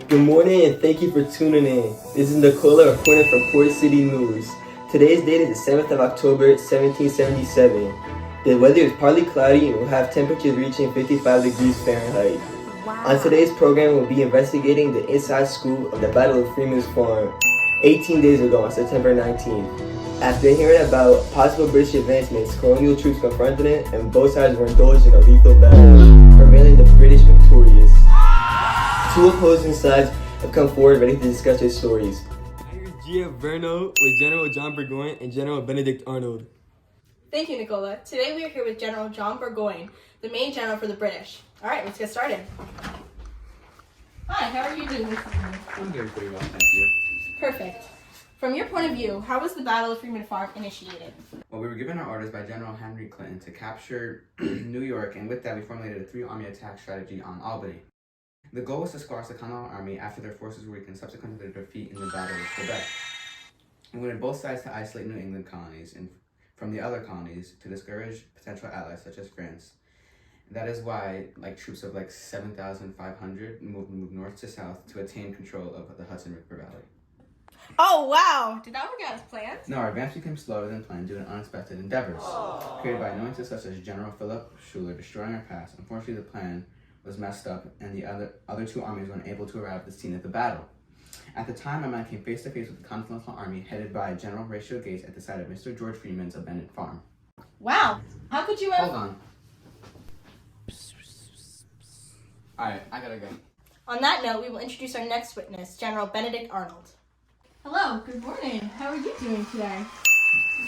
Good morning and thank you for tuning in. This is Nicola reporting from Port City News. Today's date is the 7th of October, 1777. The weather is partly cloudy and will have temperatures reaching 55 degrees Fahrenheit. Wow. On today's program, we'll be investigating the inside scoop of the Battle of Freeman's Farm 18 days ago on September 19th. After hearing about possible British advancements, colonial troops confronted it and both sides were indulged in a lethal battle, prevailing the British victorious. Two opposing sides have come forward ready to discuss their stories. Here's Gia Verno with General John Burgoyne and General Benedict Arnold. Thank you, Nicola. Today we are here with General John Burgoyne, the main general for the British. All right, let's get started. Hi, how are you doing this evening? I'm doing pretty well, thank you. Perfect. From your point of view, how was the Battle of Freeman Farm initiated? Well, we were given our orders by General Henry Clinton to capture New York, and with that we formulated a three-army attack strategy on Albany. The goal was to squash the Continental Army after their forces were weakened subsequent to their defeat in the Battle of Quebec. We wanted both sides to isolate New England colonies and from the other colonies to discourage potential allies such as France. That is why troops of 7,500 moved north to south to attain control of the Hudson River Valley. Oh, wow! Did that work out as planned? No, our advance became slower than planned due to unexpected endeavors created by annoyances such as General Philip Schuyler destroying our pass. Unfortunately, the plan was messed up and the other two armies were unable to arrive at the scene of the battle. At the time, my man came face to face with the Continental Army headed by General Horatio Gates at the site of Mr. George Freeman's abandoned farm. Wow! How could you have... Hold on. Alright, I gotta go. On that note, we will introduce our next witness, General Benedict Arnold. Hello, good morning. How are you doing today?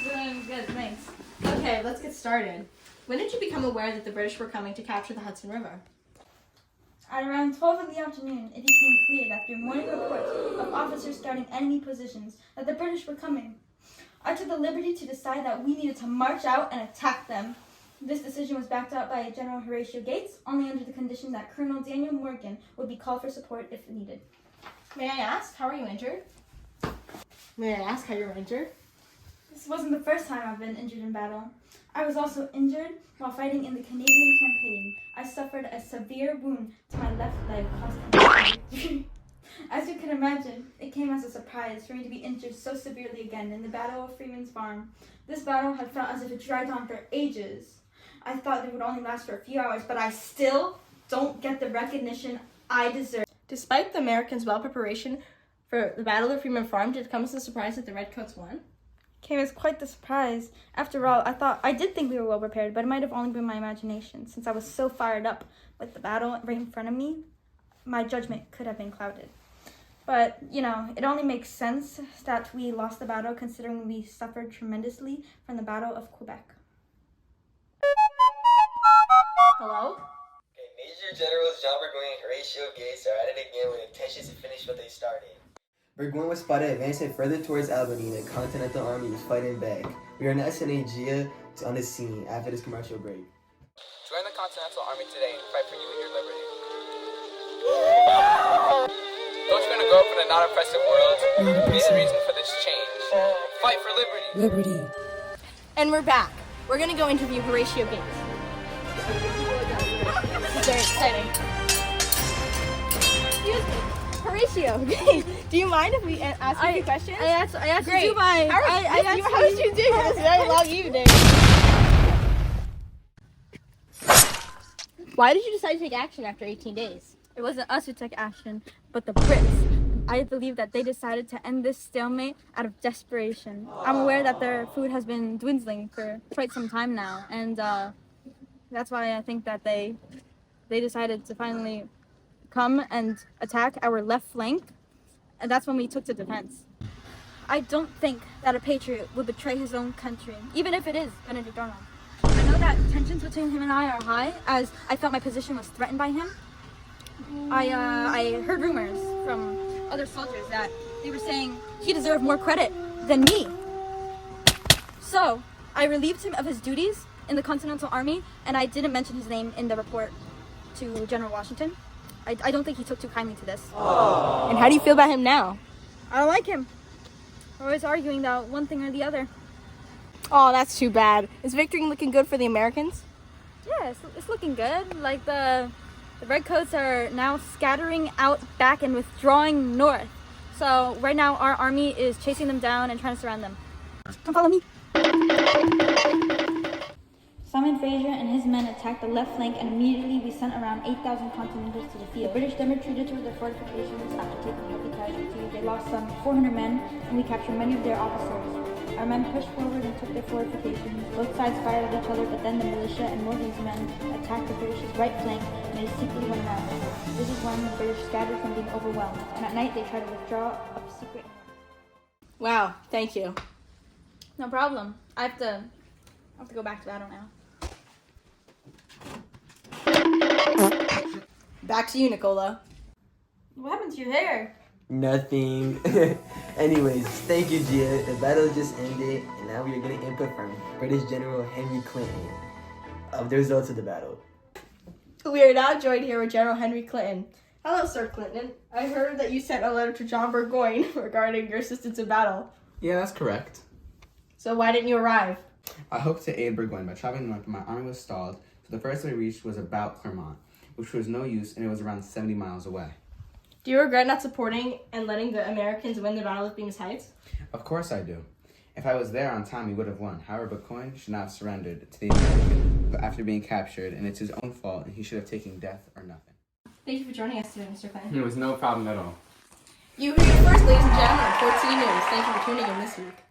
Doing good, thanks. Okay, let's get started. When did you become aware that the British were coming to capture the Hudson River? At around 12 in the afternoon, it became clear that through morning reports of officers scouting enemy positions that the British were coming. I took the liberty to decide that we needed to march out and attack them. This decision was backed up by General Horatio Gates, only under the condition that Colonel Daniel Morgan would be called for support if needed. May I ask, how are you injured? May I ask how you're injured? This wasn't the first time I've been injured in battle. I was also injured while fighting in the Canadian campaign. I suffered a severe wound to my left leg caused. As you can imagine, it came as a surprise for me to be injured so severely again in the Battle of Freeman's Farm. This battle had felt as if it dragged on for ages. I thought it would only last for a few hours, but I still don't get the recognition I deserve. Despite the Americans' well preparation for the Battle of Freeman Farm, did it come as a surprise that the Redcoats won? Came as quite the surprise. After all, I did think we were well prepared, but it might have only been my imagination. Since I was so fired up with the battle right in front of me, my judgment could have been clouded. But, it only makes sense that we lost the battle considering we suffered tremendously from the Battle of Quebec. Hello? Okay, Major Generals John Burgoyne and Horatio Gates are at it again with intentions to finish what they started. Burgoyne was spotted advancing further towards Albany and the Continental Army was fighting back. We are now sending Gia on the scene after this commercial break. Join the Continental Army today and fight for you and your liberty. Don't you want to grow up in a not-oppressive world? Be the reason for this change. Fight for liberty. And we're back. We're going to go interview Horatio Gates. This is very exciting. Excuse me. Horatio, do you mind if we ask you a few questions? I asked Great. you to my... How did you do this very long evening? Why did you decide to take action after 18 days? It wasn't us who took action, but the Brits. I believe that they decided to end this stalemate out of desperation. I'm aware that their food has been dwindling for quite some time now, and that's why I think that they decided to finally come and attack our left flank, and that's when we took to defense. I don't think that a patriot would betray his own country, even if it is Benedict Arnold. I know that tensions between him and I are high, as I felt my position was threatened by him. I heard rumors from other soldiers that they were saying he deserved more credit than me. So, I relieved him of his duties in the Continental Army, and I didn't mention his name in the report to General Washington. I don't think he took too kindly to this. Aww. And how do you feel about him now? I don't like him. We're always arguing about one thing or the other. Oh, that's too bad. Is victory looking good for the Americans? Yeah, it's looking good. Like the redcoats are now scattering out back and withdrawing north. So right now our army is chasing them down and trying to surround them. Come follow me. Simon Fraser and his men attacked the left flank, and immediately we sent around 8,000 Continentals to the field. The British then retreated toward their fortifications after taking heavy casualties. They lost some 400 men, and we captured many of their officers. Our men pushed forward and took their fortifications. Both sides fired at each other, but then the militia and Morgan's men attacked the British's right flank, and they secretly went around them. This is when the British scattered from being overwhelmed, and at night they tried to withdraw up secret. Wow, thank you. No problem. I have to go back to battle now. Back to you, Nicola. What happened to your hair? Nothing. Anyways, thank you, Gia. The battle just ended, and now we are getting input from British General Henry Clinton of the results of the battle. We are now joined here with General Henry Clinton. Hello, Sir Clinton. I heard that you sent a letter to John Burgoyne regarding your assistance in battle. Yeah, that's correct. So why didn't you arrive? I hoped to aid Burgoyne by traveling north, but my army was stalled, so the first we reached was about Clermont, which was no use, and it was around 70 miles away. Do you regret not supporting and letting the Americans win the Battle of Bemis Heights? Of course I do. If I was there on time, he would have won. However, Burgoyne should not have surrendered to the Americans after being captured, and it's his own fault, and he should have taken death or nothing. Thank you for joining us today, Mr. Clinton. It was no problem at all. You heard it first, ladies and gentlemen, on 14 News. Thank you for tuning in this week.